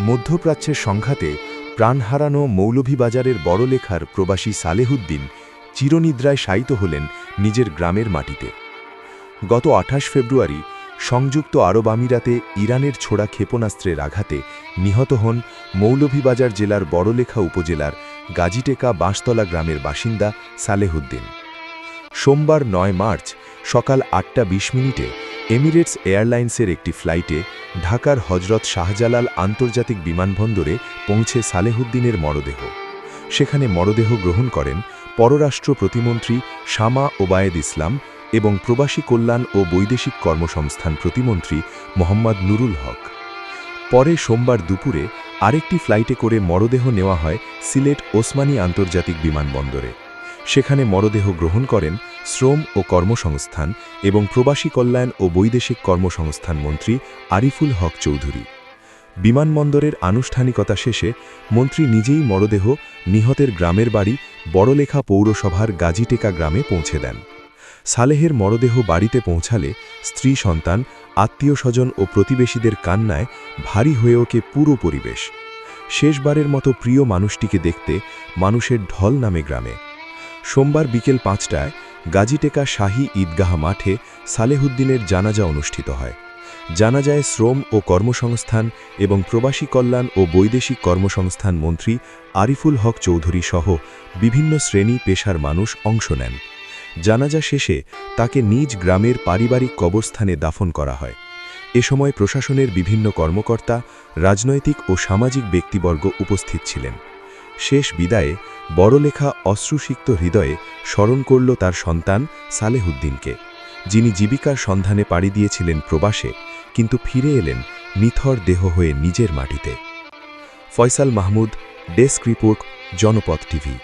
মধ্যপ্রাচ্যের সংঘাতে প্রাণ হারানো মৌলভীবাজারের বড়লেখার প্রবাসী সালেহুদ্দিন চিরনিদ্রায় শায়িত হলেন নিজের গ্রামের মাটিতে। গত ২৮ ফেব্রুয়ারি সংযুক্ত আরব আমিরাতে ইরানের ছোড়া ক্ষেপণাস্ত্রের আঘাতে নিহত হন মৌলভীবাজার জেলার বড়লেখা উপজেলার গাজীটেকা বাঁশতলা গ্রামের বাসিন্দা সালেহুদ্দিন। সোমবার ৯ মার্চ সকাল ৮টা ২০ এমিরেটস এয়ারলাইন্সের একটি ফ্লাইটে ঢাকার হজরত শাহজালাল আন্তর্জাতিক বিমানবন্দরে পৌঁছে সালেহুদ্দিনের মরদেহ। সেখানে মরদেহ গ্রহণ করেন পররাষ্ট্র প্রতিমন্ত্রী শামা ওবায়েদ ইসলাম এবং প্রবাসী কল্যাণ ও বৈদেশিক কর্মসংস্থান প্রতিমন্ত্রী মোহাম্মদ নুরুল হক। পরে সোমবার দুপুরে আরেকটি ফ্লাইটে করে মরদেহ নেওয়া হয় সিলেট ওসমানী আন্তর্জাতিক বিমানবন্দরে। সেখানে মরদেহ গ্রহণ করেন শ্রম ও কর্মসংস্থান এবং প্রবাসী কল্যাণ ও বৈদেশিক কর্মসংস্থান মন্ত্রী আরিফুল হক চৌধুরী। বিমানবন্দরের আনুষ্ঠানিকতা শেষে মন্ত্রী নিজেই মরদেহ নিহতের গ্রামের বাড়ি বড়লেখা পৌরসভার গাজীটেকা গ্রামে পৌঁছে দেন। সালেহের মরদেহ বাড়িতে পৌঁছালে স্ত্রী সন্তান, আত্মীয়স্বজন ও প্রতিবেশীদের কান্নায় ভারী হয়ে ওঠে পুরো পরিবেশ। শেষবারের মতো প্রিয় মানুষটিকে দেখতে মানুষের ঢল নামে গ্রামে। সোমবার বিকেল ৫টায় গাজীটেকা শাহী ঈদগাহ মাঠে সালেহুদ্দিনের জানাজা অনুষ্ঠিত হয়। জানাজায় শ্রম ও কর্মসংস্থান এবং প্রবাসী কল্যাণ ও বৈদেশিক কর্মসংস্থান মন্ত্রী আরিফুল হক চৌধুরী সহ বিভিন্ন শ্রেণী পেশার মানুষ অংশ নেন। জানাজা শেষে তাকে নিজ গ্রামের পারিবারিক কবরস্থানে দাফন করা হয়। এ সময় প্রশাসনের বিভিন্ন কর্মকর্তা, রাজনৈতিক ও সামাজিক ব্যক্তিবর্গ উপস্থিত ছিলেন। শেষ বিদায়ে বড়লেখা অশ্রুসিক্ত হৃদয়ে স্মরণ করল তার সন্তান সালেহুদ্দিনকে, যিনি জীবিকার সন্ধানে পাড়ি দিয়েছিলেন প্রবাসে, কিন্তু ফিরে এলেন নিথর দেহ হয়ে নিজের মাটিতে। Faisal Mahmud, desk report, Janapath TV.